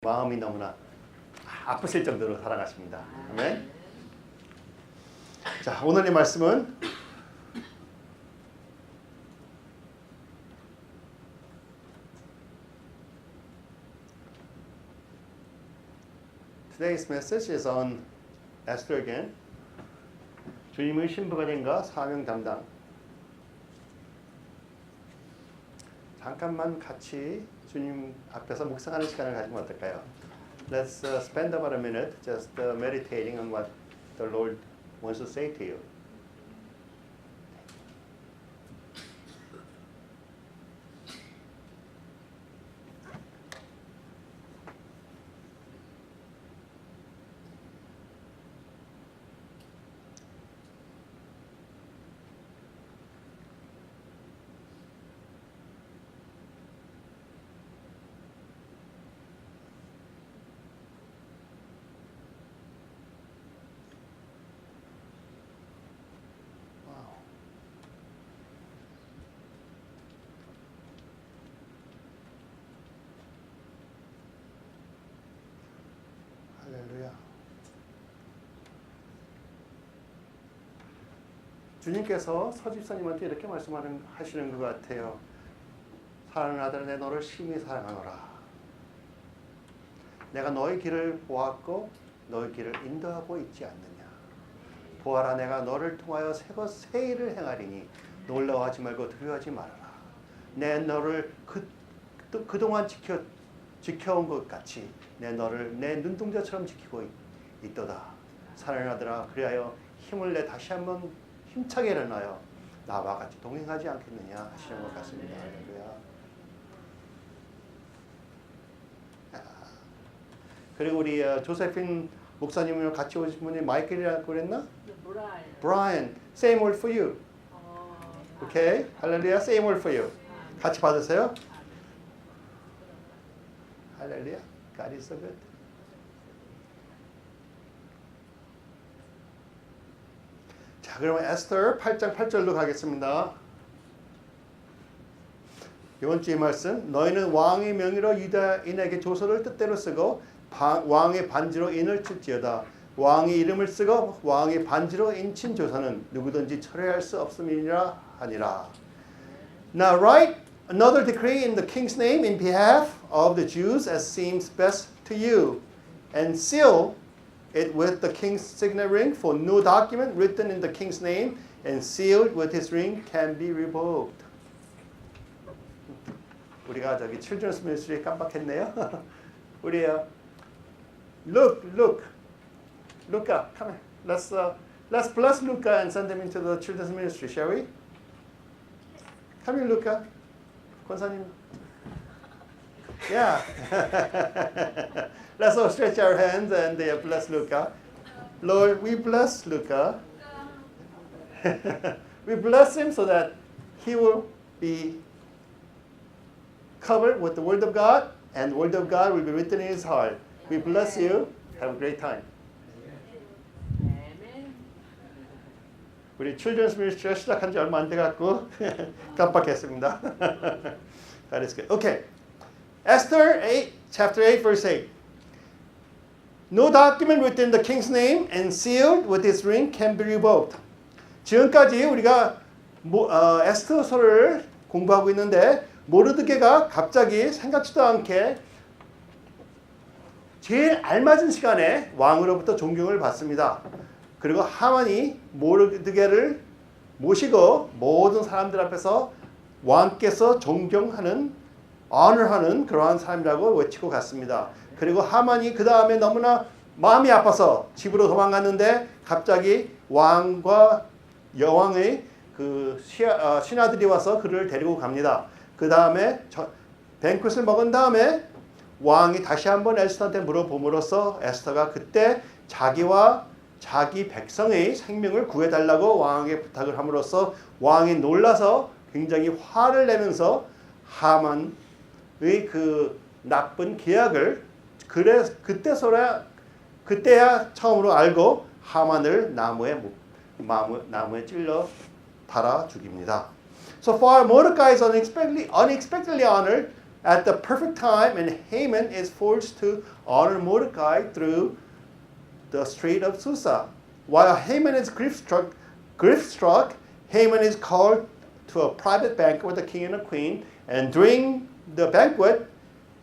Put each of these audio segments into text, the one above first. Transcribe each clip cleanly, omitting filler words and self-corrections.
마음이 너무나 아프실 정도로 사랑하십니다. 아멘. 자, 오늘의 말씀은 Today's message is on Esther again. 주님의 신부가 된가 사명 담당. 잠깐만 같이 주님 앞에서 묵상하는 시간을 가지면 어떨까요? Let's spend about a minute just meditating on what the Lord wants to say to you. 할렐루야. 주님께서 서집사님한테 이렇게 말씀하시는 것 같아요. 사랑하는 아들 내 너를 심히 사랑하노라. 내가 너의 길을 보았고 너의 길을 인도하고 있지 않느냐. 보아라 내가 너를 통하여 새 일을 행하리니 놀라워하지 말고 두려워하지 말아라. 내 너를 그동안 지켜온 것 같이 내 너를 내 눈동자처럼 지키고 있도다. 사랑하는 아들아 그리하여 힘을 내 다시 한번 힘차게 일어나여 나와 같이 동행하지 않겠느냐 하시는 것 같습니다. 할렐루야. 그리고 우리 조세핀 목사님이랑 같이 오신 분이 마이클이라고 그랬나? Brian. Same word for you. Okay? 할렐루야. Same word for you. 같이 받으세요. 할렐루야. God is so good. 자, 그러면 에스터 8장 8절로 가겠습니다. 이번 주의 말씀. 너희는 왕의 명의로 유다인에게 조서를 뜻대로 쓰고 왕의 반지로 인을 칠지어다. 왕의 이름을 쓰고 왕의 반지로 인친 조서는 누구든지 철회할 수 없음이니라 하니라. Now write another decree in the king's name in behalf of the Jews as seems best to you, and seal it with the king's signet ring, for no document written in the king's name and sealed with his ring can be revoked. 우리가 저기 children's ministry 깜빡했네요. 우리 Luca, come here. Let's bless Luca and send him into the children's ministry, shall we? Come here, Luca. 권사님. Yeah. Let's all stretch our hands and bless Luca. Lord, we bless Luca. We bless him so that he will be covered with the Word of God, and the Word of God will be written in his heart. We bless you. Have a great time. 우리 children's ministry 시작한 지 얼마 안 돼갖고 깜빡했습니다. That is good. Okay. Esther 8, chapter 8, verse 8. No document written in the king's name and sealed with his ring can be revoked. 지금까지 우리가 에스더서를 공부하고 있는데 모르드게가 갑자기 생각지도 않게 제일 알맞은 시간에 왕으로부터 존경을 받습니다. 그리고 하만이 모르드게를 모시고 모든 사람들 앞에서 왕께서 존경하는 honor하는 그러한 사람이라고 외치고 갔습니다. 그리고 하만이 그 다음에 너무나 마음이 아파서 집으로 도망갔는데 갑자기 왕과 여왕의 그 신하들이 와서 그를 데리고 갑니다. 그 다음에 뱅크를 먹은 다음에 왕이 다시 한번 에스더한테 물어봄으로써 에스더가 그때 자기와 자기 백성의 생명을 구해달라고 왕에게 부탁을 함으로써 왕이 놀라서 굉장히 화를 내면서 하만의 그 나쁜 계약을 그때야 처음으로 알고 하만을 나무에 찔러 달아 죽입니다. So far, Mordecai is unexpectedly honored at the perfect time, and Haman is forced to honor Mordecai through the street of Susa. While Haman is grief-struck, Haman is called to a private banquet with the king and the queen, and during the banquet,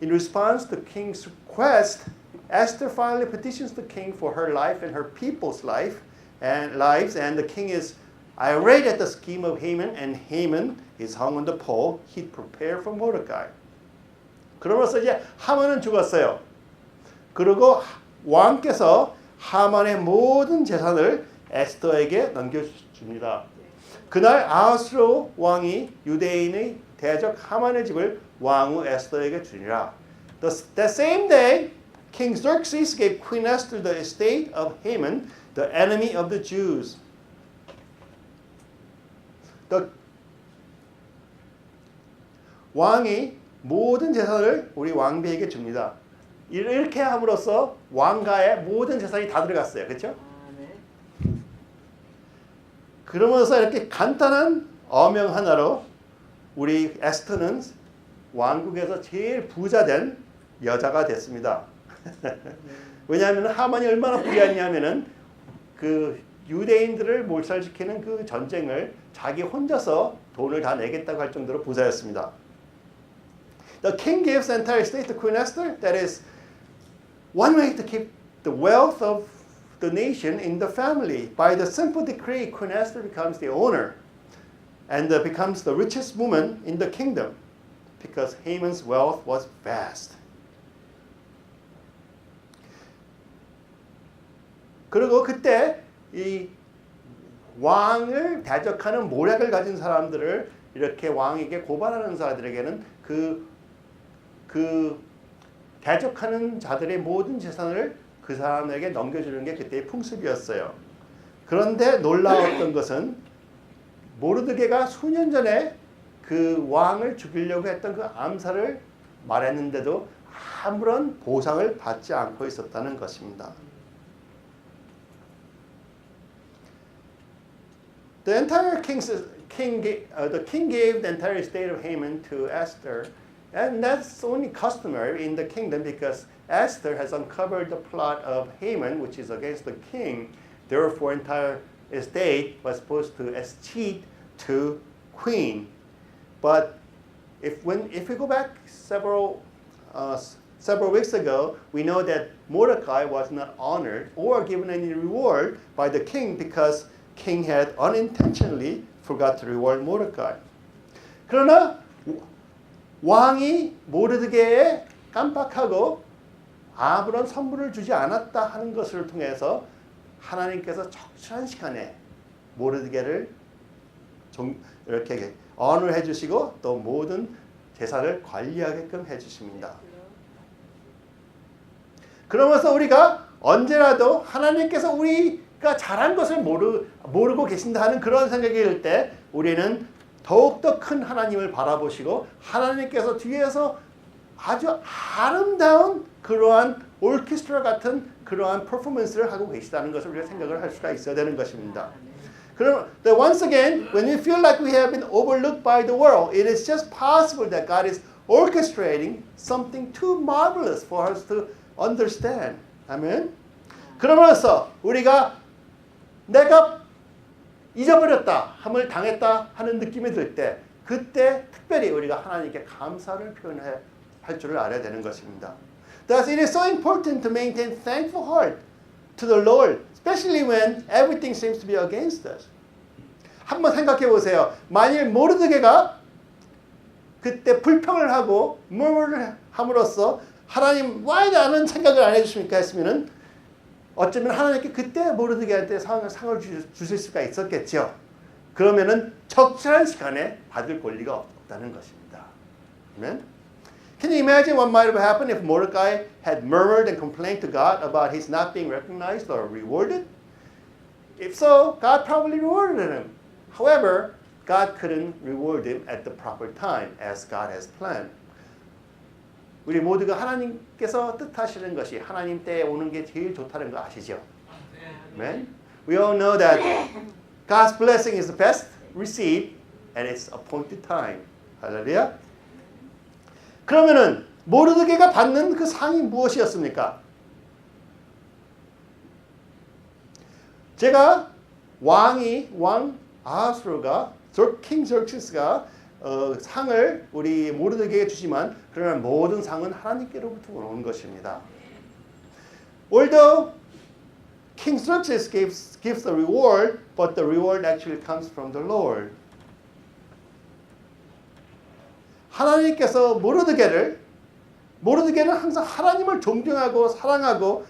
in response to the king's request, Esther finally petitions the king for her life and her people's lives, and the king is irate at the scheme of Haman, and Haman is hung on the pole. He prepared for Mordecai. 그러면서 이제 하만은 죽었어요. 그리고 왕께서 하만의 모든 재산을 에스더에게 넘겨줍니다. 그날 아하수로 왕이 유대인의 대적 하만의 집을 왕후 에스더에게 주니라. That same day, King Xerxes gave Queen Esther the estate of Haman, the enemy of the Jews. 왕이 모든 재산을 우리 왕비에게 줍니다. 이렇게 함으로써 왕가의 모든 재산이 다 들어갔어요. 그렇죠? 그러면서 이렇게 간단한 어명 하나로 우리 에스더는 왕국에서 제일 부자된 여자가 됐습니다. 왜냐하면 하만이 얼마나 부자였냐면은 그 유대인들을 몰살시키는 그 전쟁을 자기 혼자서 돈을 다 내겠다고 할 정도로 부자였습니다. The king gives the entire estate to Queen Esther. That is one way to keep the wealth of the nation in the family. By the simple decree, Queen Esther becomes the owner and becomes the richest woman in the kingdom because Haman's wealth was vast. 그리고 그때 이 왕을 대적하는 모략을 가진 사람들을 이렇게 왕에게 고발하는 자들에게는 그 대적하는 자들의 모든 재산을 그 사람에게 넘겨주는 게 그때의 풍습이었어요. 그런데 놀라웠던 것은 모르드게가 수년 전에 그 왕을 죽이려고 했던 그 암살을 말했는데도 아무런 보상을 받지 않고 있었다는 것입니다. The king gave the entire estate of Haman to Esther, and that's only customary in the kingdom because Esther has uncovered the plot of Haman, which is against the king. Therefore, entire estate was supposed to escheat to queen. But if we go back several weeks ago, we know that Mordecai was not honored or given any reward by the king because king had unintentionally forgot to reward Mordecai. 그러나 왕이 모르드게에 깜빡하고 아무런 선물을 주지 않았다 하는 것을 통해서 하나님께서 적절한 시간에 모르드게를 이렇게 언을 해주시고 또 모든 재산을 관리하게끔 해주십니다. 그러면서 우리가 언제라도 하나님께서 우리가 잘한 것을 모르고 계신다 하는 그런 생각이 들 때 우리는 더욱더 큰 하나님을 바라보시고 하나님께서 뒤에서 아주 아름다운 그러한 오케스트라 같은 그러한 퍼포먼스를 하고 계시다는 것을 우리가 생각을 할 수가 있어야 되는 것입니다. 그럼 once again, when we feel like we have been overlooked by the world, it is just possible that God is orchestrating something too marvelous for us to understand. 아멘. 그러면서 우리가 내가 잊어버렸다, 함을 당했다 하는 느낌이 들 때 그때 특별히 우리가 하나님께 감사를 표현할 줄을 알아야 되는 것입니다. Thus, it is so important to maintain thankful heart to the Lord, especially when everything seems to be against us. 한번 생각해 보세요. 만일 모르드게가 그때 불평을 하고 murmu를 함으로써 하나님 왜 나는 생각을 안 해주십니까 했으면은 어쩌면 하나님께 그때 모르드게한테 상을 주실 수가 있었겠죠. 그러면은 적절한 시간에 받을 권리가 없다는 것입니다. 아멘. Can you imagine what might have happened if Mordecai had murmured and complained to God about his not being recognized or rewarded? If so, God probably rewarded him. However, God couldn't reward him at the proper time as God has planned. 우리 모두가 하나님께서 뜻하시는 것이 하나님 때에 오는 게 제일 좋다는 거 아시죠? Amen? We all know that God's blessing is the best received at its appointed time. 할렐루야. 그러면은 모르드게가 받는 그 상이 무엇이었습니까? 제가 왕 아하수르가 킹 저크시스가 상을 우리 모르드게에게 주지만 그러나 모든 상은 하나님께로부터 오는 것입니다. Although King Xerxes gives the reward, but the reward actually comes from the Lord. 하나님께서 모르드게는 항상 하나님을 존경하고 사랑하고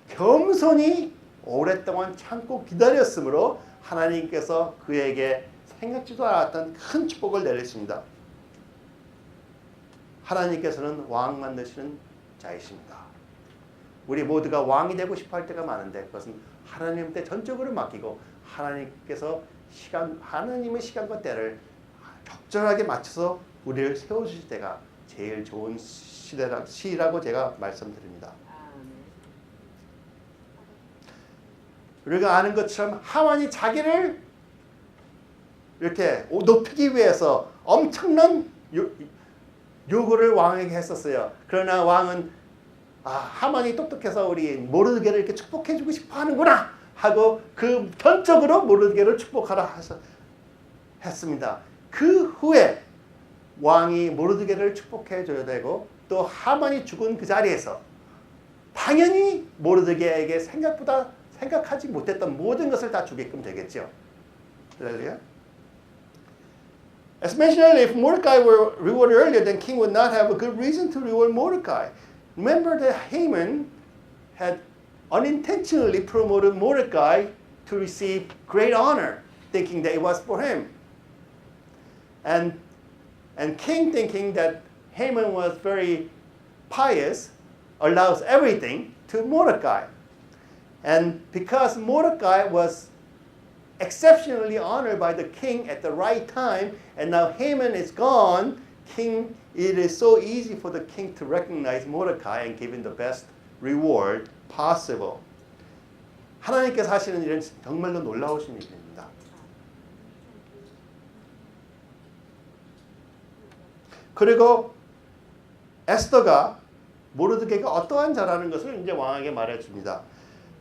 겸손히 오랫동안 참고 기다렸으므로 하나님께서 그에게 생각지도 않았던 큰 축복을 내리십니다. 하나님께서는 왕 만드시는 자이십니다. 우리 모두가 왕이 되고 싶어 할 때가 많은데 그것은 하나님한테 전적으로 맡기고 하나님의 시간과 때를 적절하게 맞춰서 우리를 세워주실 때가 제일 좋은 시라고 제가 말씀드립니다. 우리가 아는 것처럼 하만이 자기를 이렇게 높이기 위해서 엄청난 요구를 왕에게 했었어요. 그러나 왕은 하만이 똑똑해서 우리 모르드게를 이렇게 축복해주고 싶어 하는구나 하고 그 전적으로 모르드게를 축복하라 했습니다. 그 후에 왕이 모르드게를 축복해줘야 되고 또 하만이 죽은 그 자리에서 당연히 모르드게에게 생각하지 못했던 모든 것을 다 주게끔 되겠죠. 할렐루야. As mentioned earlier, if Mordecai were rewarded earlier, then king would not have a good reason to reward Mordecai. Remember that Haman had unintentionally promoted Mordecai to receive great honor, thinking that it was for him. And king, thinking that Haman was very pious, allows everything to Mordecai. And because Mordecai was exceptionally honored by the king at the right time, and now Haman is gone, it is so easy for the king to recognize Mordecai and give him the best reward possible. 하나님께서 하시는 일은 정말로 놀라우신 일입니다. 그리고 에스더가 모르드게가 어떠한 자라는 것을 이제 왕에게 말해줍니다.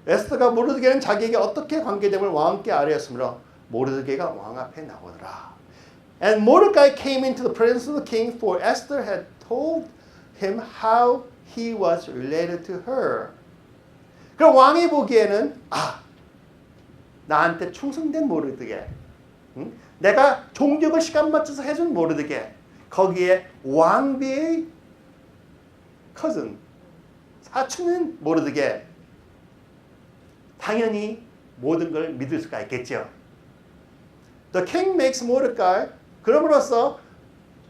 에스더가 모르드게는 자기에게 어떻게 관계됨을 왕께 아뢰었으므로 모르드게가 왕 앞에 나오더라. And Mordecai came into the presence of the king, for Esther had told him how he was related to her. 그럼 왕이 보기에는 나한테 충성된 모르드게, 내가 종격을 시간 맞춰서 해준 모르드게, 거기에 왕비의 cousin, 사촌인 모르드게, 당연히 모든 걸 믿을 수가 있겠죠. The king makes Mordecai, 그럼으로써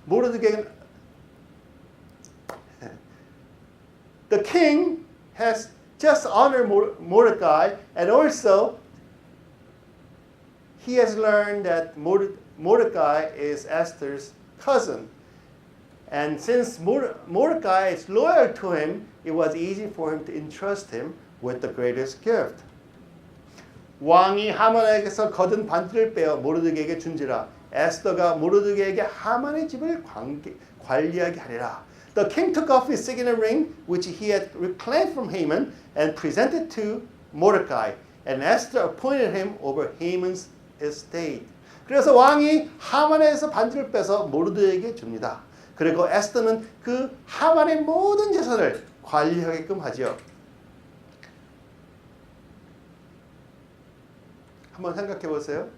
모르드게, the king has just honored Mordecai, and also he has learned that Mordecai is Esther's cousin. And since Mordecai is loyal to him, it was easy for him to entrust him with the greatest gift. 왕이 하만에게서 거둔 반지를 빼어 모르드게에게 준지라. 에스더가 모르드게에게 하만의 집을 관리하게 하리라. The king took off his signet ring, which he had reclaimed from Haman, and presented to Mordecai. And Esther appointed him over Haman's estate. 그래서 왕이 하만에서 반지를 빼서 모르드게에게 줍니다. 그리고 에스더는 그 하만의 모든 재산을 관리하게끔 하지요. 한번 생각해 보세요.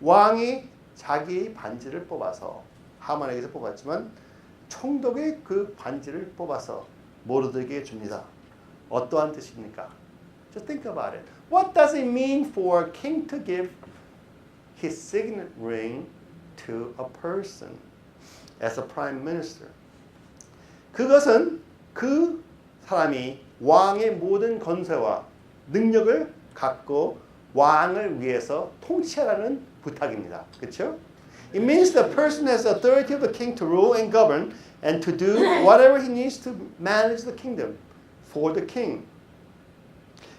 왕이 자기 반지를 뽑아서 하만에게서 뽑았지만 총독의 그 반지를 뽑아서 모르드게에게 줍니다. 어떠한 뜻입니까? Just think about it. What does it mean for a king to give his signet ring to a person as a prime minister? 그것은 그 사람이 왕의 모든 권세와 능력을 갖고 왕을 위해서 통치하라는 부탁입니다. 그렇죠? It means the person has the authority of the king to rule and govern and to do whatever he needs to manage the kingdom for the king.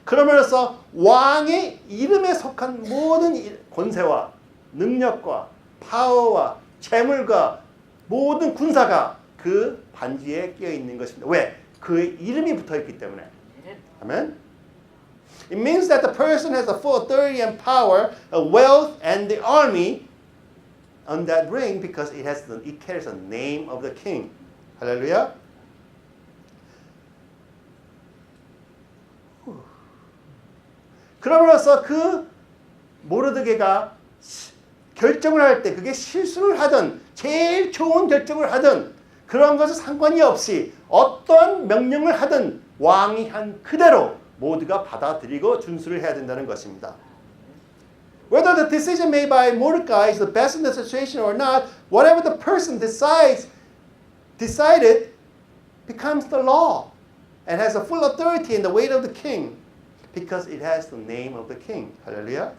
그러면서 왕의 이름에 속한 모든 권세와 능력과 파워와 재물과 모든 군사가 그 반지에 끼어 있는 것입니다. 왜? 그의 이름이 붙어 있기 때문에. 아멘. It means that the person has the full authority and power, wealth, and the army on that ring because it carries the name of the king. 할렐루야. 그럼으로써 그 모르드게가 결정을 할 때 그게 실수를 하든 제일 좋은 결정을 하든 그런 것은 상관이 없이 어떤 명령을 하든 왕이 한 그대로 모두가 받아들이고 준수를 해야 된다는 것입니다. Whether the decision made by Mordecai is the best in the situation or not, whatever the person decided becomes the law and has the full authority and the weight of the king because it has the name of the king. 할렐루야.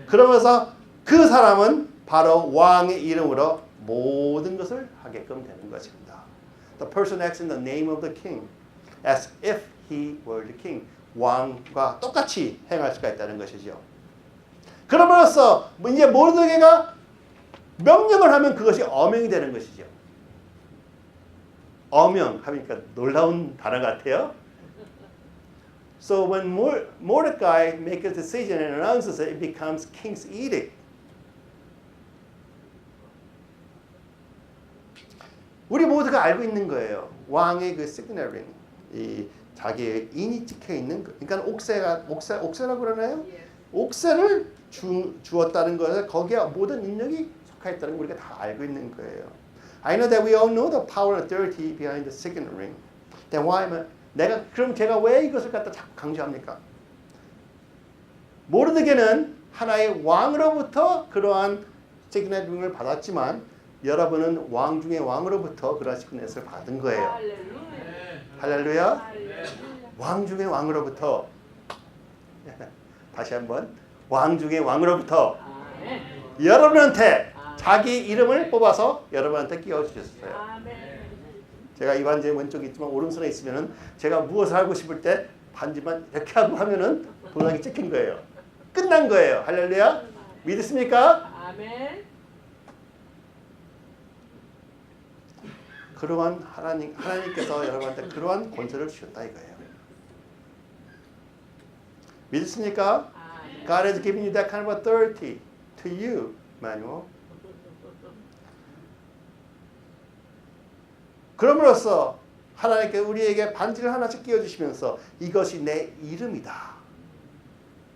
그러면서 그 사람은 바로 왕의 이름으로 모든 것을 하게끔 되는 것입니다. The person acts in the name of the king as if he were the king. 왕과 똑같이 행할 수가 있다는 것이죠. 그럼으로써 이제 모르드게가 명령을 하면 그것이 어명이 되는 것이죠. 어명 하니까 놀라운 단어 같아요. So when Mordecai makes a decision and announces it, it becomes king's edict. 우리 모두가 알고 있는 거예요. 왕의 그 시그널링, 이 자기의 인이 찍혀 있는 거. 그러니까 옥새라고 그러나요? 옥새를 주었다는 것에 거기에 모든 인력이 속해 있다는 거 우리가 다 알고 있는 거예요. I know that we all know the power and authority behind the signet ring. Then why am I? 그럼 제가 왜 이것을 갖다 자꾸 강조합니까? 모르드게는 하나의 왕으로부터 그러한 시그넷 링을 받았지만 여러분은 왕 중에 왕으로부터 그러한 시그넷을 받은 거예요. 할렐루야. 왕 중에 왕으로부터 다시 한번 왕 중에 왕으로부터 여러분한테 자기 이름을 뽑아서 여러분한테 끼워주셨어요. 제가 이 반지 왼쪽에 있지만 오른손에 있으면은 제가 무엇을 하고 싶을 때 반지만 이렇게 하고 하면은 도장이 찍힌 거예요. 끝난 거예요. 할렐루야. 믿으십니까? 아멘. 그러한 하나님께서 여러분한테 그러한 권세를 주셨다 이거예요. 믿으십니까? God has given you that kind of authority to you, Manuel. 그럼으로써 하나님께 우리에게 반지를 하나씩 끼워주시면서 이것이 내 이름이다.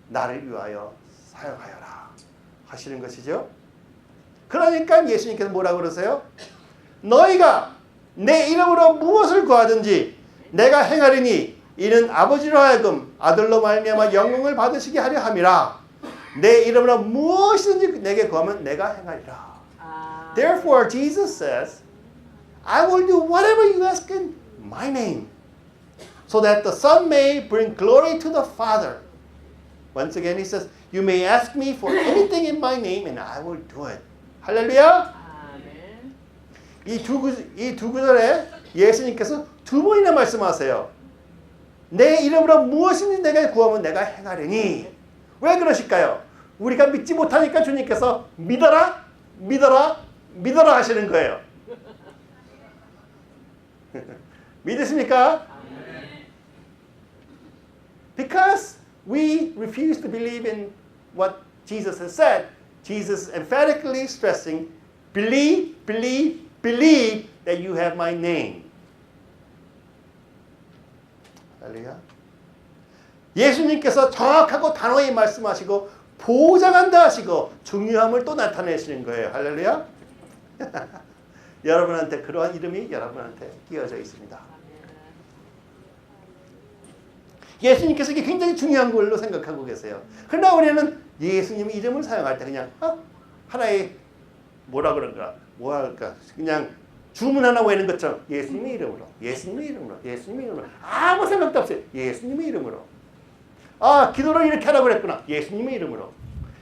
나를 위하여 사용하여라 하시는 것이죠. 그러니까 예수님께서 뭐라고 그러세요? 너희가 내 이름으로 무엇을 구하든지 내가 행하리니 이는 아버지로 하여금 아들로 말미암아 영광을 받으시게 하려 함이라. 내 이름으로 무엇이든지 내게 구하면 내가 행하리라. Therefore Jesus says, I will do whatever you ask in my name, so that the Son may bring glory to the Father. Once again he says, you may ask me for anything in my name and I will do it. 할렐루야. 이 두 구절에 예수님께서 두 번이나 말씀하세요. 내 이름으로 무엇이든지 내가 구하면 내가 행하리니. 왜 그러실까요? 우리가 믿지 못하니까 주님께서 믿어라, 믿어라, 믿어라 하시는 거예요. 믿으십니까? Because we refuse to believe in what Jesus has said, Jesus is emphatically stressing, believe, believe, believe that you have my name. 할렐루야. 예수님께서 정확하고 단호히 말씀하시고 보장한다 하시고 중요함을 또 나타내시는 거예요. 할렐루야. 여러분한테 그러한 이름이 여러분한테 끼워져 있습니다. 예수님께서 이게 굉장히 중요한 걸로 생각하고 계세요. 그러나 우리는 예수님 이름을 사용할 때 그냥 하나의 뭐라 그런가 뭐 할까 그냥 주문 하나 외는 것처럼 예수님의 이름으로 예수님의 이름으로 예수님의 이름으로 아무 생각도 없어요. 예수님의 이름으로 기도를 이렇게 하라고 그랬구나. 예수님의 이름으로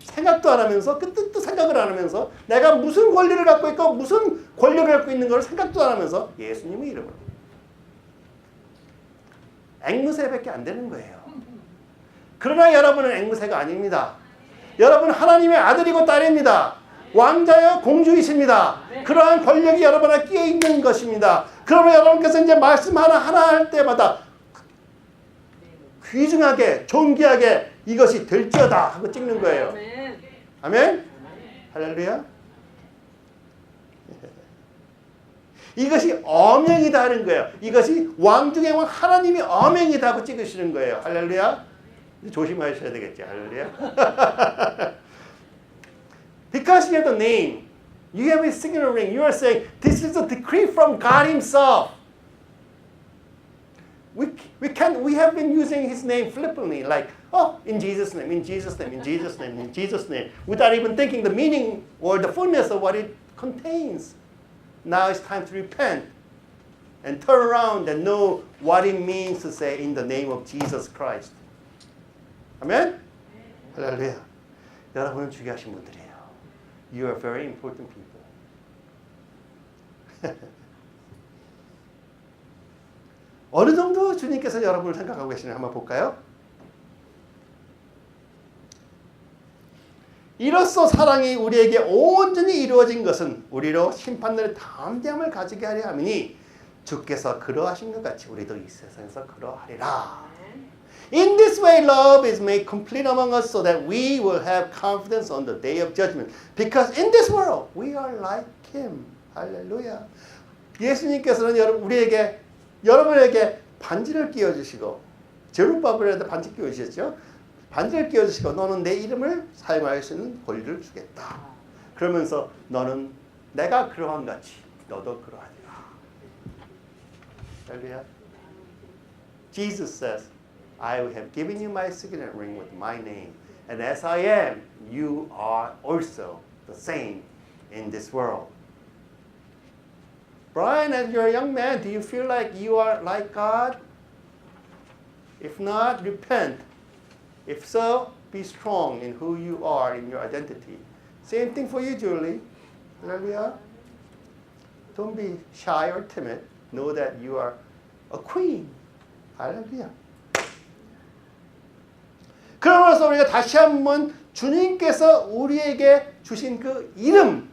생각도 안 하면서 그 뜻도 생각을 안 하면서 내가 무슨 권리를 갖고 있고 무슨 권력을 갖고 있는 걸 생각도 안 하면서 예수님의 이름으로 앵무새밖에 안 되는 거예요. 그러나 여러분은 앵무새가 아닙니다. 여러분 하나님의 아들이고 딸입니다. 왕자여 공주이십니다. 그러한 권력이 여러분에 끼어 있는 것입니다. 그러면 여러분께서 이제 말씀 하나 할 때마다 귀중하게 존귀하게 이것이 될지어다 하고 찍는 거예요. 아멘. 할렐루야. 이것이 어명이다 하는 거예요. 이것이 왕 중에 왕 하나님이 어명이다 하고 찍으시는 거예요. 할렐루야. 조심하셔야 되겠지. 할렐루야. Because you have the name, you have a signet ring. You are saying this is a decree from God Himself. We have been using His name flippantly, like in Jesus' name, in Jesus' name, in Jesus' name, in Jesus' name, without even thinking the meaning or the fullness of what it contains. Now it's time to repent and turn around and know what it means to say in the name of Jesus Christ. 아멘? 할렐루야. 여러분은 중요하신 분들이에요. You are very important people. 어느 정도 주님께서 여러분을 생각하고 계시는지 한번 볼까요? 이로써 사랑이 우리에게 온전히 이루어진 것은 우리로 심판들의 담대함을 가지게 하려 함이니 주께서 그러하신 것 같이 우리도 이 세상에서 그러하리라. In this way, love is made complete among us so that we will have confidence on the day of judgment. Because in this world, we are like Him. 할렐루야. 예수님께서는 여러분에게 반지를 끼워주시고, 제룻바벨에다 반지 끼워주셨죠? 반지를 끼워주시고, 너는 내 이름을 사용할 수 있는 권리를 주겠다. 그러면서 너는 내가 그러한 같이 너도 그러하리라. 할렐루야. Jesus says, I have given you my signet ring with my name. And as I am, you are also the same in this world. Brian, as you're a young man, do you feel like you are like God? If not, repent. If so, be strong in who you are, in your identity. Same thing for you, Julie. Hallelujah. Don't be shy or timid. Know that you are a queen. Hallelujah. 그러면서 우리가 다시 한번 주님께서 우리에게 주신 그 이름,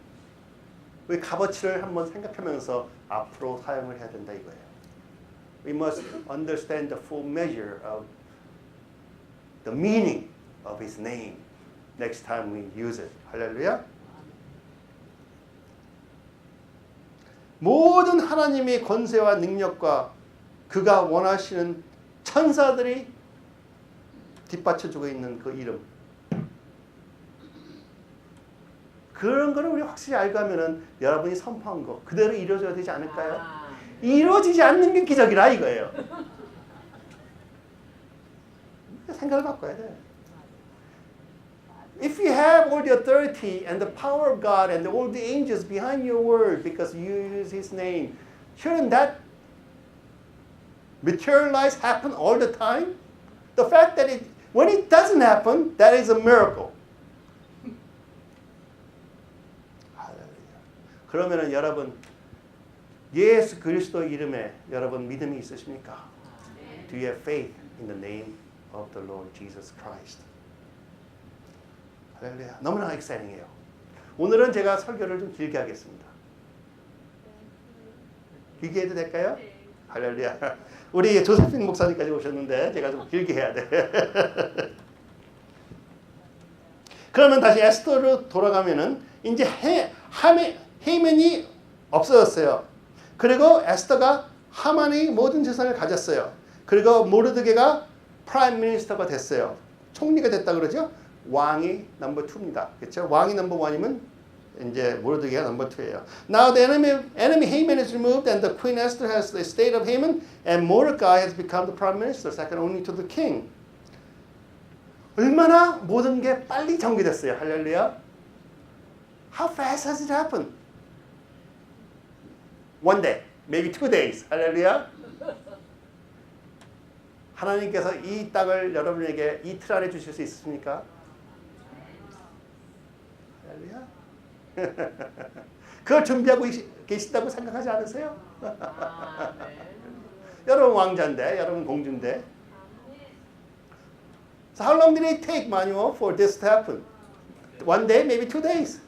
우리 값어치를 한번 생각하면서 앞으로 사용을 해야 된다 이거예요. We must understand the full measure of the meaning of His name next time we use it. 할렐루야. 모든 하나님의 권세와 능력과 그가 원하시는 천사들이 뒷받쳐주고 있는 그 이름. 그런 거를 우리 확실히 알고 하면은 여러분이 선포한 거 그대로 이루어져야 되지 않을까요? 이루어지지 않는 게 기적이라 이거예요. 생각을 바꿔야 돼. If you have all the authority and the power of God and all the angels behind your word because you use His name, shouldn't that materialize, happen all the time? The fact that when it doesn't happen, that is a miracle. 그러면은 여러분 예수 그리스도 이름에 여러분 믿음이 있으십니까? Do you have faith in the name of the Lord Jesus Christ? 할렐루야. 너무나 exciting해요. 오늘은 제가 설교를 좀 길게 하겠습니다. 길게 해도 될까요? 할렐루야. 우리 조세핑 목사님까지 오셨는데 제가 좀 길게 해야 돼. 그러면 다시 에스더로 돌아가면은 이제 헤만이 없어졌어요. 그리고 에스더가 하만의 모든 재산을 가졌어요. 그리고 모르드게가 프라임 미니스터가 됐어요. 총리가 됐다 그러죠. 왕이 넘버 2입니다. 그렇죠? 왕이 넘버 1이면 이제 모르드게가 넘버 2예요. Now the enemy Haman is removed and the Queen Esther has the estate of Haman and Mordecai has become the prime minister, second only to the king. 얼마나 모든 게 빨리 정리됐어요. 할렐루야. How fast has it happened? One day, maybe 2 days. 할렐루야. 하나님께서 이 땅을 여러분에게 이틀 안에 주실 수 있습니까? 할렐루야. 그걸 준비하고 계신다고 생각하지 않으세요? 여러분 왕자인데, 여러분 공주인데. So how long did it take, Manuel, for this to happen? 1 day, maybe 2 days.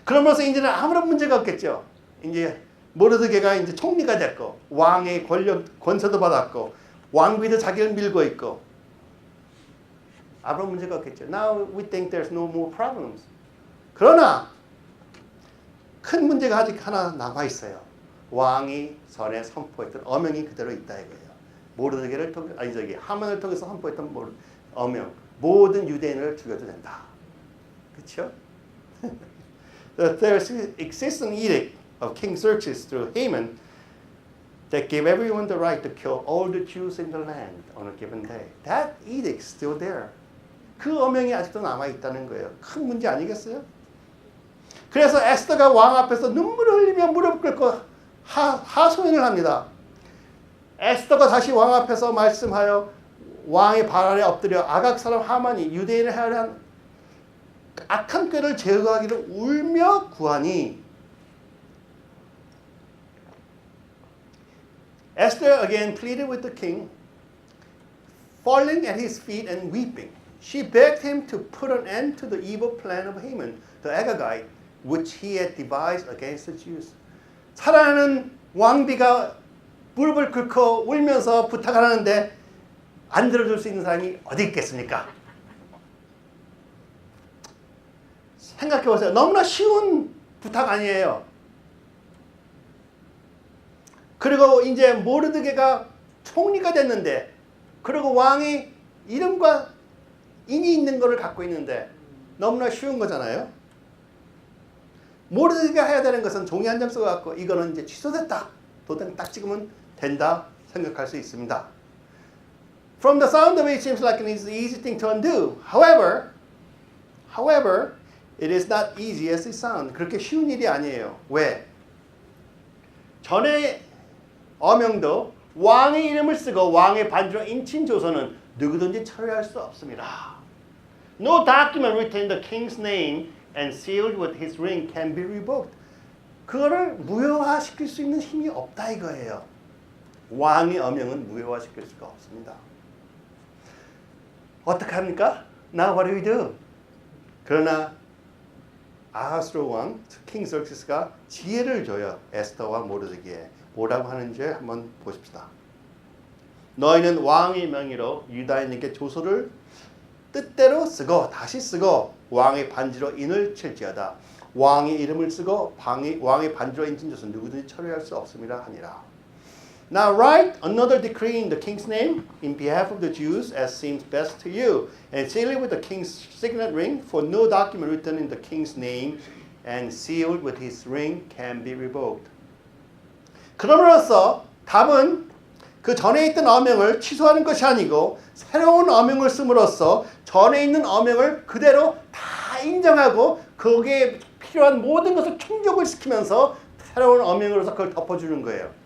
그러면서 이제는 아무런 문제가 없겠죠. 이제 모르드게가 이제 총리가 됐고 왕의 권세도 받았고 왕비도 자기를 밀고 있고 아무런 문제가 없겠죠. Now we think there's no more problems. 그러나 큰 문제가 아직 하나 남아 있어요. 왕이 전에 선포했던 어명이 그대로 있다 이거예요. 모르드게를 통해 하만을 통해서 선포했던 어명, 모든 유대인을 죽여도 된다. 그렇죠? There exists an edict of King Xerxes through Haman that gave everyone the right to kill all the Jews in the land on a given day. That edict is still there. 그 어명이 아직도 남아 있다는 거예요. 큰 문제 아니겠어요? 그래서 에스더가 왕 앞에서 눈물을 흘리며 무릎 꿇고 하소연을 합니다. 에스더가 다시 왕 앞에서 말씀하여 왕의 발 아래 엎드려 아각 사람 하만이 유대인을 해하려 한 악한 꾀를 제거하기를 울며 구하니 Esther again pleaded with the king, falling at his feet and weeping. She begged him to put an end to the evil plan of Haman, the Agagite, which he had devised against the Jews. 살아나는 왕비가 무릎을 꿇고 울면서 부탁을 하는데 안 들어줄 수 있는 사람이 어디 있겠습니까? 생각해 보세요. 너무나 쉬운 부탁 아니에요. 그리고 이제 모르드게가 총리가 됐는데 그리고 왕이 이름과 인이 있는 것을 갖고 있는데 너무나 쉬운 거잖아요. 모르드게가 해야 되는 것은 종이 한 장 써갖고 이거는 이제 취소됐다. 도장 딱 찍으면 된다 생각할 수 있습니다. From the sound of it, it seems like an easy thing to undo. However, it is not easy as it sounds. 그렇게 쉬운 일이 아니에요. 왜? 전에 어명도 왕의 이름을 쓰고 왕의 반지로 인친 조서는 누구든지 철회할 수 없습니다. No document written in the king's name and sealed with his ring can be revoked. 그거를 무효화시킬 수 있는 힘이 없다 이거예요. 왕의 어명은 무효화시킬 수가 없습니다. 어떻게 합니까? Now what do we do? 그러나 아하스로 왕, 킹 셀식스가 지혜를 줘요. 에스더와 모르드게에. 뭐라고 하는지 한번 보십시다. 너희는 왕의 명의로 유다인에게 조서를 뜻대로 쓰고 다시 쓰고 왕의 반지로 인을 칠지어다. 왕의 이름을 쓰고 왕의 반지로 인친 조서는 누구든지 철회할 수 없음이라 하니라. Now write another decree in the king's name in behalf of the Jews as seems best to you, and seal it with the king's signet ring, for no document written in the king's name and sealed with his ring can be revoked. 그럼으로써 답은 그 전에 있던 어명을 취소하는 것이 아니고 새로운 어명을 씀으로써 전에 있는 어명을 그대로 다 인정하고 거기에 필요한 모든 것을 충족을 시키면서 새로운 어명으로서 그걸 덮어주는 거예요.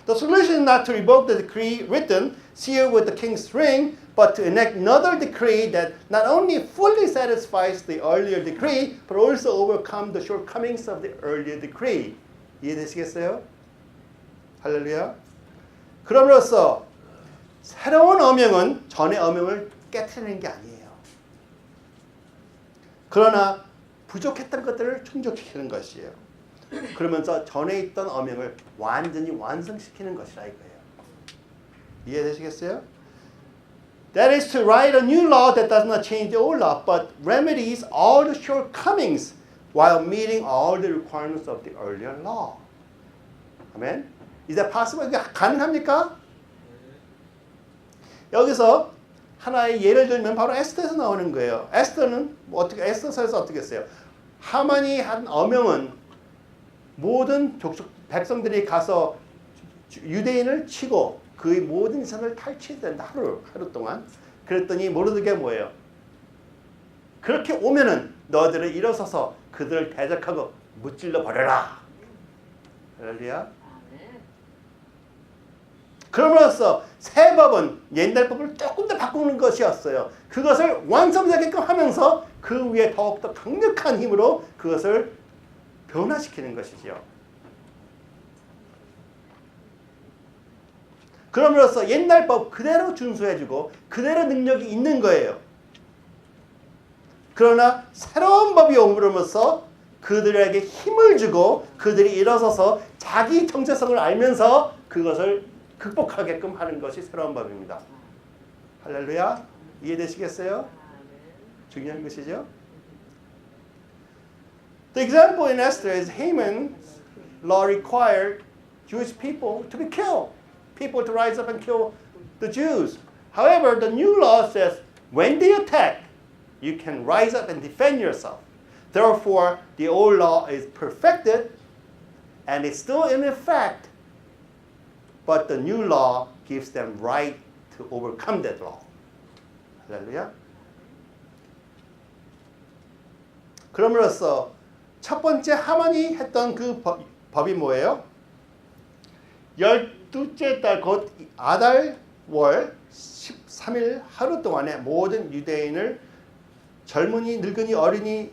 The solution is not to revoke the decree written, sealed with the king's ring, but to enact another decree that not only fully satisfies the earlier decree, but also overcome the shortcomings of the earlier decree. 이해되시겠어요? 할렐루야. 그럼으로써 새로운 어명은 전의 어명을 깨트리는 게 아니에요. 그러나 부족했던 것들을 충족시키는 것이에요. 그러면서 전에 있던 어명을 완전히 완성시키는 것이라 이거예요. 이해되시겠어요? That is to write a new law that does not change the old law, but remedies all the shortcomings while meeting all the requirements of the earlier law. 아멘. Is that possible? 이게 가능합니까? 여기서 하나의 예를 들면 바로 에스더에서 나오는 거예요. 에스더는 에스더서에서 어떻게 했어요? 하만이 한 어명은 모든 백성들이 가서 유대인을 치고 그의 모든 재산을 탈취해야 된다. 하루 동안. 그랬더니 모르드게가 뭐예요? 그렇게 오면은 너희들을 일어서서 그들을 대적하고 무찔러 버려라. 할렐루야. 그럼으로써 새 법은 옛날 법을 조금 더 바꾸는 것이었어요. 그것을 완성되게끔 하면서 그 위에 더욱더 강력한 힘으로 그것을 변화시키는 것이지요. 그럼으로써 옛날 법 그대로 준수해주고 그대로 능력이 있는 거예요. 그러나 새로운 법이 옴으로써 그들에게 힘을 주고 그들이 일어서서 자기 정체성을 알면서 그것을 극복하게끔 하는 것이 새로운 법입니다. 할렐루야. 이해되시겠어요? 중요한 것이죠. The example in Esther is Haman's law required Jewish people to be killed. People to rise up and kill the Jews. However, the new law says when they attack, you can rise up and defend yourself. Therefore, the old law is perfected and it's still in effect, but the new law gives them right to overcome that law. 할렐루야. 그럼으로써 첫 번째 하만이 했던 그 법이 뭐예요? 12째 달 곧 아달 월 13일 하루 동안에 모든 유대인을 젊은이, 늙은이, 어린이,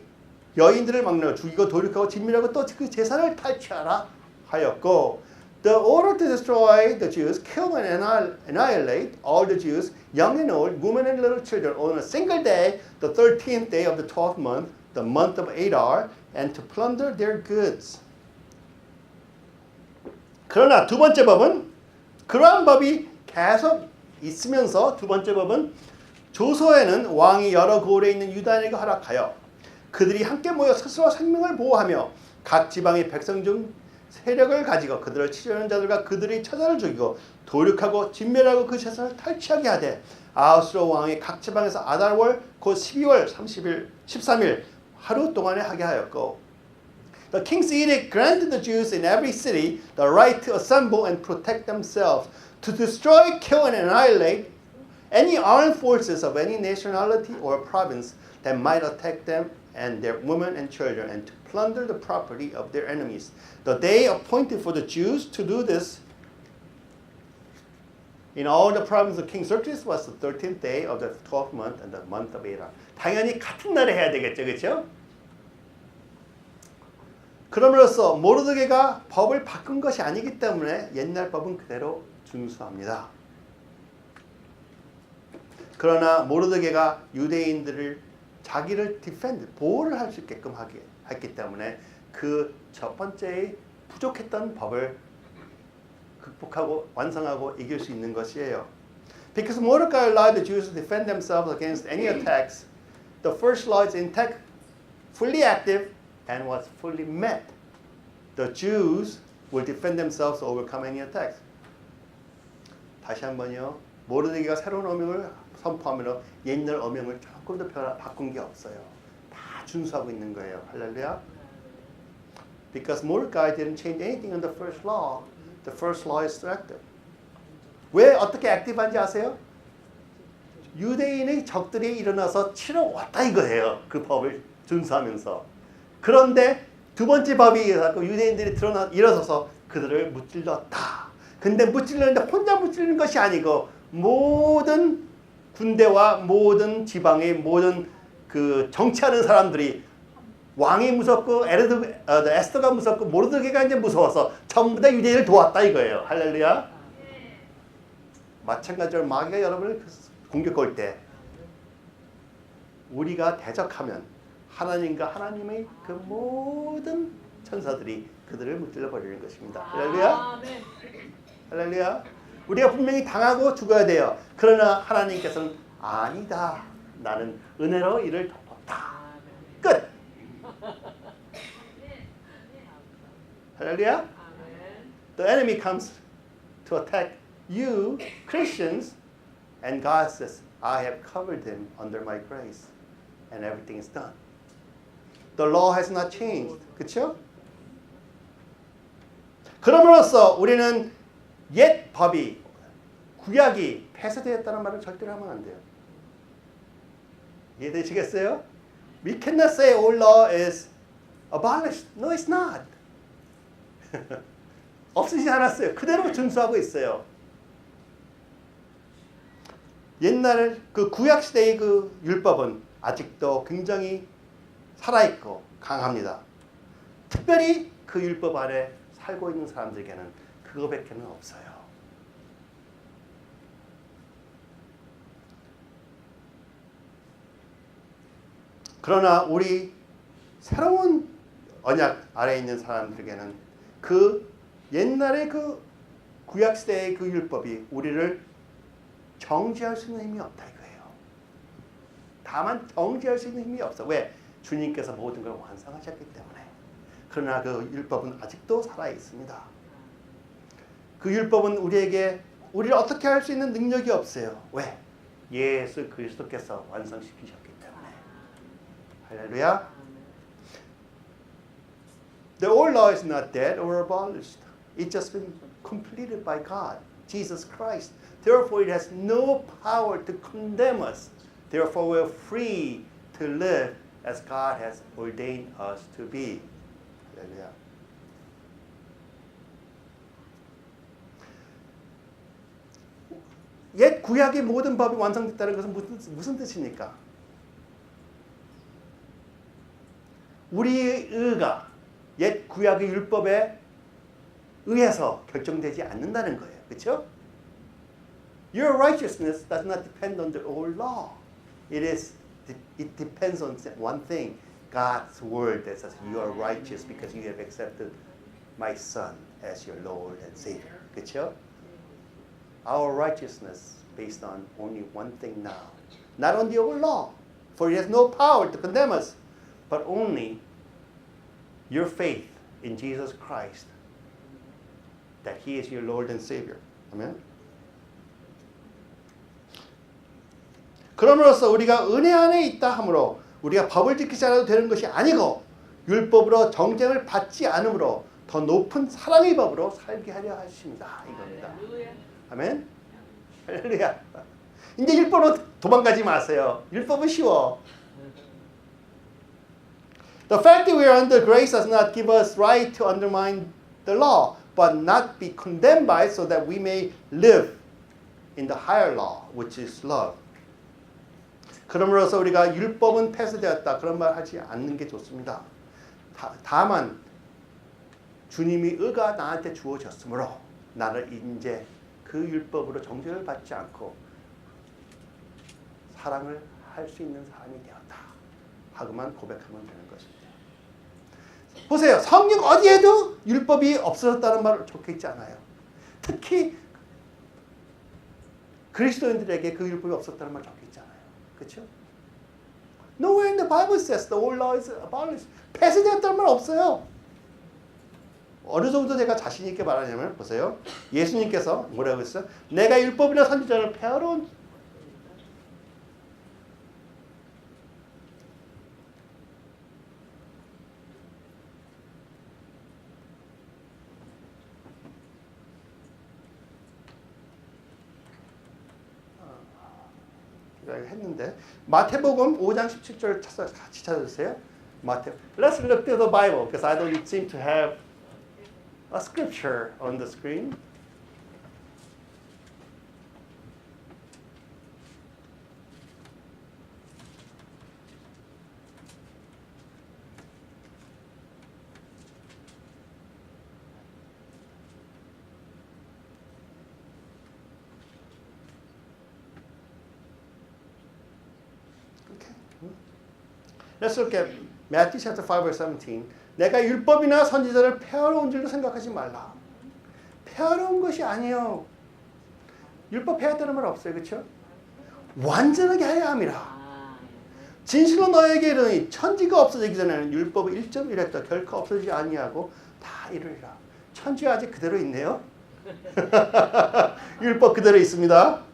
여인들을 막내어 죽이고 도륙하고 진멸하고 또 그 재산을 탈취하라 하였고 The order to destroy the Jews, kill and annihilate all the Jews, young and old, women and little children, on a single day, the 13th day of the 12th month, the month of Adar, and to plunder their goods. 그러나 두 번째 법은 그러한 법이 계속 있으면서 두 번째 법은 조서에는 왕이 여러 고을에 있는 유다인에게 허락하여 그들이 함께 모여 스스로 생명을 보호하며 각 지방의 백성 중 세력을 가지고 그들을 치려는 자들과 그들의 처자를 죽이고 도륙하고 진멸하고 그 재산을 탈취하게 하되 아하수로 왕이 각 지방에서 아달월 곧 12월 30일 13일 하루 동안에 하게 하였고 The king's edict granted the Jews in every city the right to assemble and protect themselves, to destroy, kill, and annihilate any armed forces of any nationality or province that might attack them and their women and children, and to plunder the property of their enemies. The day appointed for the Jews to do this in all the provinces of King Xerxes was the 13th day of the 12th month and the month of Adar. 당연히 같은 날에 해야 되겠죠, 그렇죠? 그럼으로써 모르드게가 법을 바꾼 것이 아니기 때문에 옛날 법은 그대로 준수합니다. 그러나 모르드게가 유대인들을 자기를 디펜드, 보호를 할 수 있게끔 했기 때문에 그 첫 번째의 부족했던 법을 극복하고 완성하고 이길 수 있는 것이에요. Because Mordecai allowed the Jews to defend themselves against any attacks, the first law is intact, fully active, and was fully met. The Jews will defend themselves to overcome any attacks. 다시 한번요. 모르드게가 새로운 어명을 선포하면 옛날 어명을 조금 더 바꾼 게 없어요. 다 준수하고 있는 거예요. 할렐루야. Because Mordecai didn't change anything in the first law. The first law is still active. 왜 어떻게 액티브한지 아세요? 유대인의 적들이 일어나서 치러 왔다 이거예요. 그 법을 준수하면서. 그런데 두 번째 법이 유대인들이 일어서서 그들을 무찔렀다. 근데 무찔렀는데 혼자 무찔리는 것이 아니고 모든 군대와 모든 지방의 모든 그 정치하는 사람들이 왕이 무섭고 에스더가 무섭고 모르드게가 이제 무서워서 전부 다 유대인을 도왔다 이거예요. 할렐루야. 마찬가지로 마귀가 여러분을 공격할 때 우리가 대적하면 하나님과 하나님의 그 모든 천사들이 그들을 무찔러 버리는 것입니다. 할렐루야. 할렐루야. 우리가 분명히 당하고 죽어야 돼요. 그러나 하나님께서는 아니다. 나는 은혜로 이를 덮었다. 끝. 할렐루야. The enemy comes to attack you, Christians, and God says, I have covered them under my grace, and everything is done. The law has not changed. 그렇죠? 그럼으로써 우리는 옛 법이 구약이 폐쇄되었다는 말을 절대로 하면 안 돼요. 이해되시겠어요? We cannot say all law is abolished. No, it's not. 없으시지 않았어요. 그대로 준수하고 있어요. 옛날 그 구약 시대의 그 율법은 아직도 굉장히 살아있고 강합니다. 특별히 그 율법 안에 살고 있는 사람들에게는 그거밖에는 없어요. 그러나 우리 새로운 언약 아래에 있는 사람들에게는 그 옛날의 그 구약시대의 그 율법이 우리를 정죄할 수 있는 힘이 없다 이거예요. 다만 정죄할 수 있는 힘이 없어. 왜? 주님께서 모든 걸 완성하셨기 때문에. 그러나 그 율법은 아직도 살아있습니다. 그 율법은 우리를 어떻게 할 수 있는 능력이 없어요. 왜? 예수 그리스도께서 완성시키셨기 때문에. 할렐루야. The old law is not dead or abolished. It's just been completed by God, Jesus Christ. Therefore, it has no power to condemn us. Therefore, we are free to live as God has ordained us to be. 할렐루야. 옛 구약의 모든 법이 완성됐다는 것은 무슨 뜻입니까? 우리의 의가 옛 구약의 율법에 의해서 결정되지 않는다는 거예요. 그렇죠? Your righteousness does not depend on the old law. It depends on one thing. God's word that says you are righteous because you have accepted my son as your Lord and Savior. 그렇죠? Our righteousness based on only one thing now. Not on the old law. For it has no power to condemn us. But only your faith in Jesus Christ. That He is your Lord and Savior. Amen? 그럼으로써 우리가 은혜 안에 있다 하므로 우리가 법을 지키지 않아도 되는 것이 아니고 율법으로 정죄를 받지 않으므로 더 높은 사랑의 법으로 살게 하려 하십니다. 이겁니다. 아멘? 할렐루야. 이제 율법으로 도망가지 마세요. 율법은 쉬워. The fact that we are under grace does not give us right to undermine the law, but not be condemned by it so that we may live in the higher law, which is love. 그러므로서 우리가 율법은 폐쇄되었다. 그런 말 하지 않는 게 좋습니다. 다만 주님이 의가 나한테 주어졌으므로 나를 이제 그 율법으로 정죄를 받지 않고 사랑을 할 수 있는 사람이 되었다. 하고만 고백하면 되는 것입니다. 보세요. 성경 어디에도 율법이 없어졌다는 말 적혀 있지 않아요. 특히 그리스도인들에게 그 율법이 없었다는 말 적혀 있잖아요. 그렇죠? Nowhere in the Bible says the old law is abolished. 폐쇄되었다는 말 없어요. 어느 정도 제가 자신 있게 말하냐면 보세요. 예수님께서 뭐라고 했어요? 내가 율법이나 선지자를 폐하러 했는데 마태복음 5장 17절 같이 찾아주세요. 마태. Let's look through the Bible because I don't seem to have a scripture on the screen. Let's look at Matthew chapter 5 verse 17. 내가 율법이나 선지자를 폐하러 온 줄로 생각하지 말라. 폐하러 온 것이 아니에요. 율법 폐했다는 말 없어요. 그렇죠? 완전하게 해야 함이라. 진실로 너에게 이르니 천지가 없어지기 전에는 율법의 1.1획도 결코 없어지지 아니하고 다 이루리라. 천지가 아직 그대로 있네요. 율법 그대로 있습니다.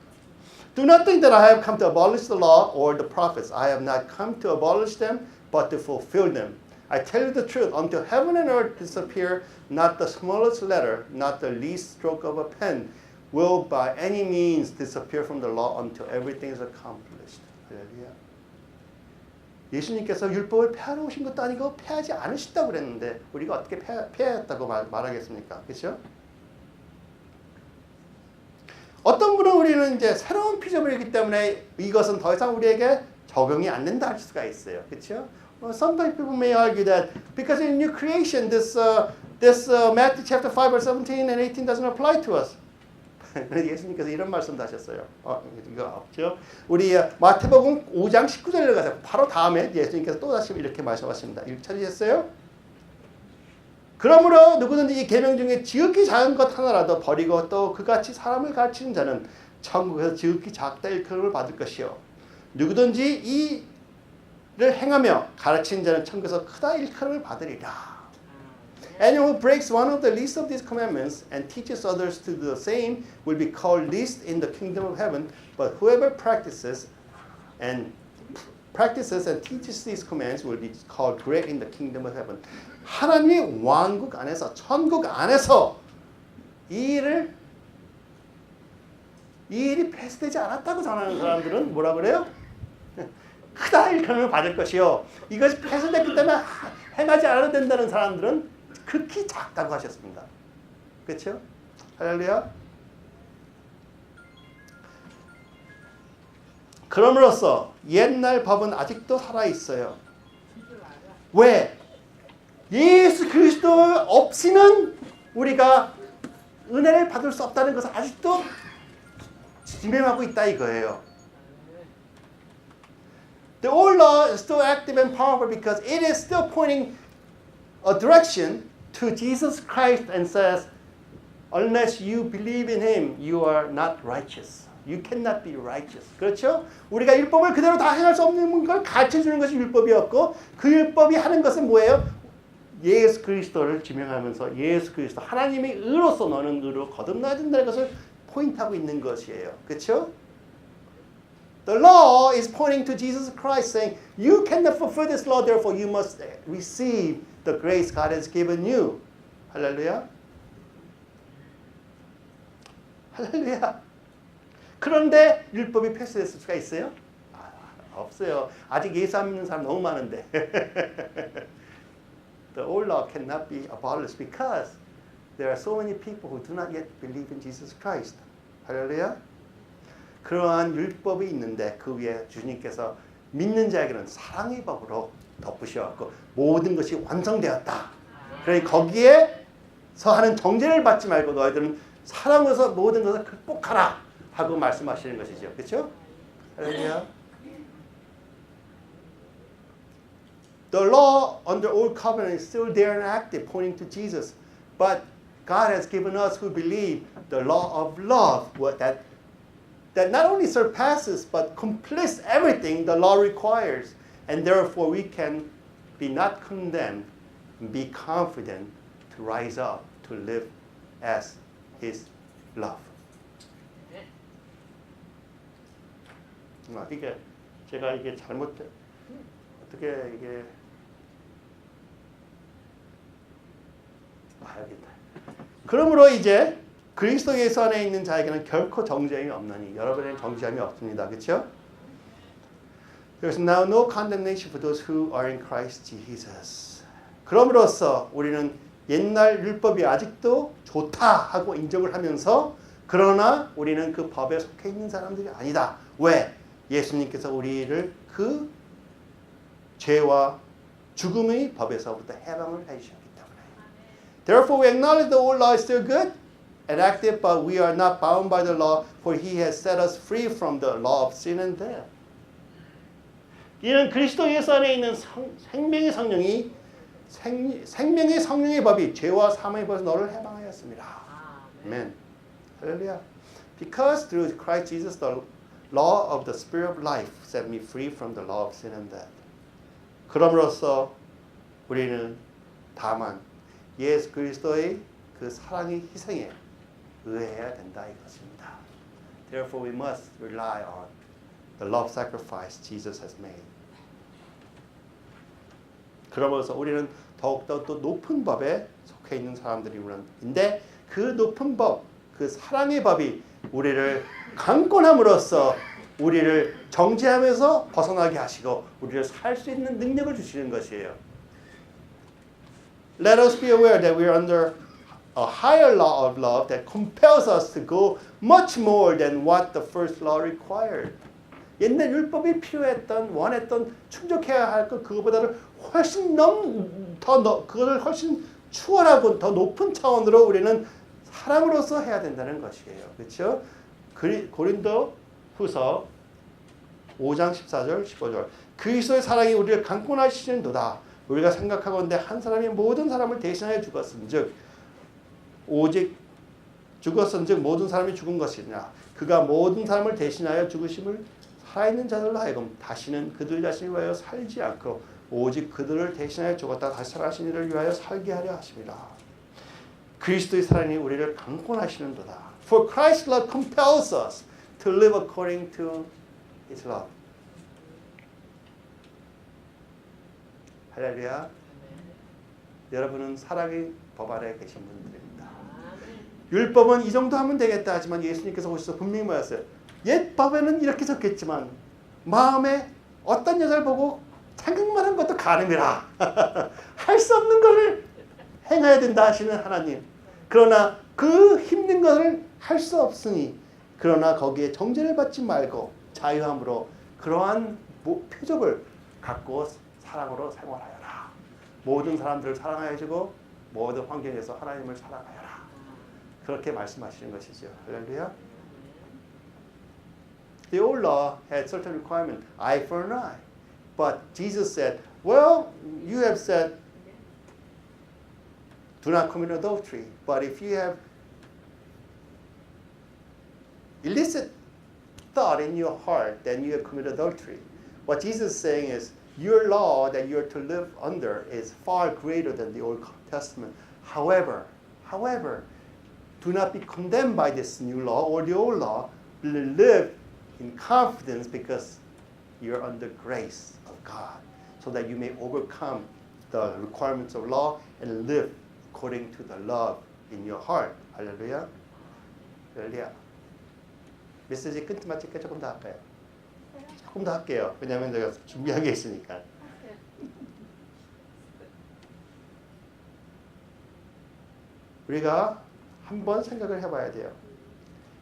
Do not think that I have come to abolish the law or the prophets. I have not come to abolish them, but to fulfill them. I tell you the truth, until heaven and earth disappear, not the smallest letter, not the least stroke of a pen, will by any means disappear from the law until everything is accomplished. 할렐루야. 예수님께서 율법을 폐하러 오신 것도 아니고 폐하지 않으셨다고 그랬는데 우리가 어떻게 폐하였다고 말하겠습니까? 그렇죠? 어떤 분은 우리는 이제 새로운 피조물이기 때문에 이것은 더 이상 우리에게 적용이 안 된다 할 수가 있어요. 그렇죠? Sometimes people may argue that because in new creation this Matthew chapter 5 verse 17 and 18 doesn't apply to us. 예수님께서 이런 말씀도 하셨어요. 이거 없죠? 우리 마태복음 5장 19절에 가서 바로 다음에 예수님께서 또다시 이렇게 말씀하십니다. 찾으셨어요? 그러므로 누구든지 이 계명 중에 지극히 작은 것 하나라도 버리고 또 그같이 사람을 가르치는 자는 천국에서 지극히 작다 일컬음을 받을 것이요. 누구든지 이를 행하며 가르치는 자는 천국에서 크다 일컬음을 받으리라. Anyone who breaks one of the least of these commandments and teaches others to do the same will be called least in the kingdom of heaven. But whoever practices and teaches these commands will be called great in the kingdom of heaven. 하나님의 왕국 안에서, 천국 안에서 이 일이 폐쇄되지 않았다고 전하는 사람들은 뭐라 그래요? 크다 일컬음을 받을 것이요. 이것이 폐쇄됐기 때문에 행하지 않아도 된다는 사람들은 극히 작다고 하셨습니다. 그렇죠? 할렐루야. 그럼으로써 옛날 법은 아직도 살아있어요. 왜? 예수 그리스도 없이는 우리가 은혜를 받을 수 없다는 것을 아직도 지명하고 있다 이거예요. The old law is still active and powerful because it is still pointing a direction to Jesus Christ and says, unless you believe in Him, you are not righteous. You cannot be righteous. 그렇죠? 우리가 율법을 그대로 다 행할 수 없는 걸 가르쳐주는 것이 율법이었고 그 율법이 하는 것은 뭐예요? 예수 그리스도를 지명하면서 예수 그리스도 하나님의 의로서 너는 의로 거듭나야 된다는 것을 포인트하고 있는 것이에요. 그렇죠? The law is pointing to Jesus Christ saying, you cannot fulfill this law, therefore you must receive the grace God has given you. 할렐루야. 할렐루야. 그런데 율법이 폐쇄됐을 수가 있어요? 없어요. 아직 예수 안 믿는 사람 너무 많은데. The old law cannot be abolished because there are so many people who do not yet believe in Jesus Christ. 할렐루야. 그러한 율법이 있는데 그 위에 주님께서 믿는 자에게는 사랑의 법으로 덮으셔갖고 모든 것이 완성되었다. 그러니 거기에서 하는 정죄를 받지 말고 너희들은 사랑으로서 모든 것을 극복하라 하고 말씀하시는 것이죠. 그렇죠? 할렐루야. The law under old covenant is still there and active, pointing to Jesus. But God has given us who believe the law of love, that not only surpasses but completes everything the law requires, and therefore we can be not condemned, be confident to rise up to live as His love. 이게 제가 이게 어떻게 이게 여기다. 그러므로 이제 그리스도 예수 안에 있는 자에게는 결코 정죄함이 없나니 여러분에게는 정죄함이 없습니다. 그렇죠? There's now no condemnation for those who are in Christ Jesus. 그럼으로써 우리는 옛날 율법이 아직도 좋다 하고 인정을 하면서 그러나 우리는 그 법에 속해 있는 사람들이 아니다. 왜? 예수님께서 우리를 그 죄와 죽음의 법에서부터 해방을 해주셨기 때문에. Therefore we acknowledge the old law is still good and active, but we are not bound by the law, for He has set us free from the law of sin and death. 이는 그리스도 예수 안에 있는 생명의 성령이 생명의 성령의 법이 죄와 사망의 법에서 너를 해방하였습니다. 아멘. 할렐루야. Because through Christ Jesus the law of the Spirit of life set me free from the law of sin and death. 그럼으로써 우리는 다만 예수 그리스도의 그 사랑의 희생에 의해야 된다 이것입니다. Therefore we must rely on the love sacrifice Jesus has made. 그러면서 우리는 더욱더 또 높은 법에 속해 있는 사람들인데 그 높은 법, 그 사랑의 법이 우리를 강권함으로써 우리를 정죄함에서 벗어나게 하시고 우리를 살 수 있는 능력을 주시는 것이에요. Let us be aware that we are under a higher law of love that compels us to go much more than what the first law required. 옛날 율법이 필요했던, 원했던, 충족해야 할 것 그거보다는 훨씬 그거를 훨씬 추월하고 더 높은 차원으로 우리는 사랑으로서 해야 된다는 것이에요. 그렇죠? 고린도 후서 5장 14절 15절 그리스도의 사랑이 우리를 강권하시는도다. 우리가 생각하건대 한 사람이 모든 사람을 대신하여 죽었은즉 오직 죽었은즉 모든 사람이 죽은 것이냐 그가 모든 사람을 대신하여 죽으심을 살아있는 자들로 하여금 다시는 그들 자신을 위하여 살지 않고 오직 그들을 대신하여 죽었다 다시 살아신 이를 위하여 살게 하려 하십니다. 그리스도의 사랑이 우리를 강권하시는도다. For Christ's love compels us to live according to His love. 할렐루야. 여러분은 사랑의 법 아래 계신 분들입니다. 율법은 이 정도 하면 되겠다 하지만 예수님께서 오셔서 분명히 말했어요. 옛 법에는 이렇게 적겠지만 마음에 어떤 여자를 보고 생각만 한 것도 가늠이라. 할 수 없는 것을 행해야 된다 하시는 하나님. 그러나 그 힘든 것을 할 수 없으니 그러나 거기에 정죄를 받지 말고 자유함으로 그러한 표적을 갖고 사랑으로 생활하여라. 모든 사람들을 사랑하여주고 모든 환경에서 하나님을 사랑하여라. 그렇게 말씀하시는 것이죠. 할렐루야. The old law had certain requirement, eye for an eye. But Jesus said, well, you have said, do not commit adultery. But if you have illicit thought in your heart, then you have committed adultery. What Jesus is saying is, your law that you are to live under is far greater than the Old Testament. However, do not be condemned by this new law or the old law. Live in confidence because you're under grace of God, so that you may overcome the requirements of law and live according to the love in your heart. 할렐루야. 할렐루야. 메시지 끝마치게 조금 더 할까요? 조금 더 할게요. 왜냐하면 제가 준비한 게 있으니까. 우리가 한번 생각을 해봐야 돼요.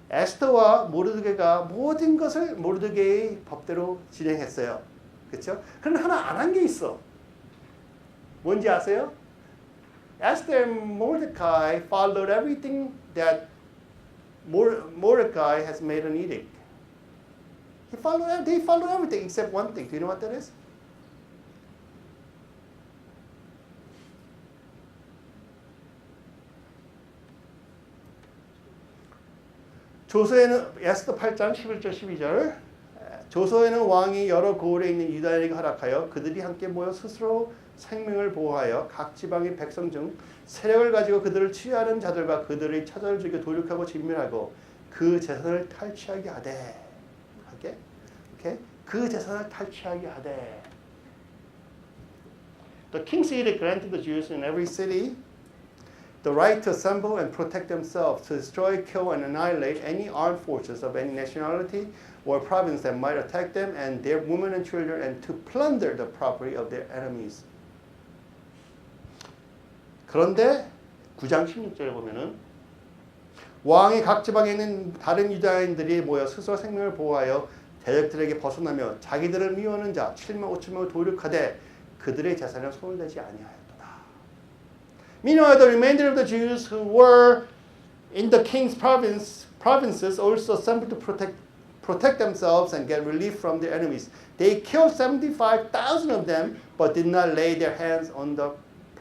에스더와 모르드게가 모든 것을 모르드게의 법대로 진행했어요. 그렇죠? 그런데 하나 안 한 게 있어. 뭔지 아세요? Esther and Mordecai followed everything that Mordecai has made an edict. They followed everything except one thing. Do you know what that is? 조서에는 에스더 8장 11절 12절 조서에는 왕이 여러 고을에 있는 유다인에게 허락하여 그들이 함께 모여 스스로 생명을 보호하여 각 지방의 백성 중 세력을 가지고 그들을 치유하는 자들과 그들의 처자를 죽여 도륙하고 진멸하고 그 재산을 탈취하게 하되 그 재산을 탈취하게 하되 The king's edict granted the Jews in every city the right to assemble and protect themselves, to destroy, kill, and annihilate any armed forces of any nationality or province that might attack them and their women and children, and to plunder the property of their enemies. 그런데 9장 16절에 보면은 왕이 각 지방에 있는 다른 유다인들이 모여 스스로 생명을 보호하여 대적들에게 벗어나며 자기들을 미워하는 자 7만 5천명을 도륙하되 그들의 재산에 손을 대지 아니하였다. Meanwhile, the remainder of the Jews who were in the king's provinces also assembled to protect themselves and get relief from their enemies. They killed 75,000 of them, but did not lay their hands on the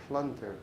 plunder.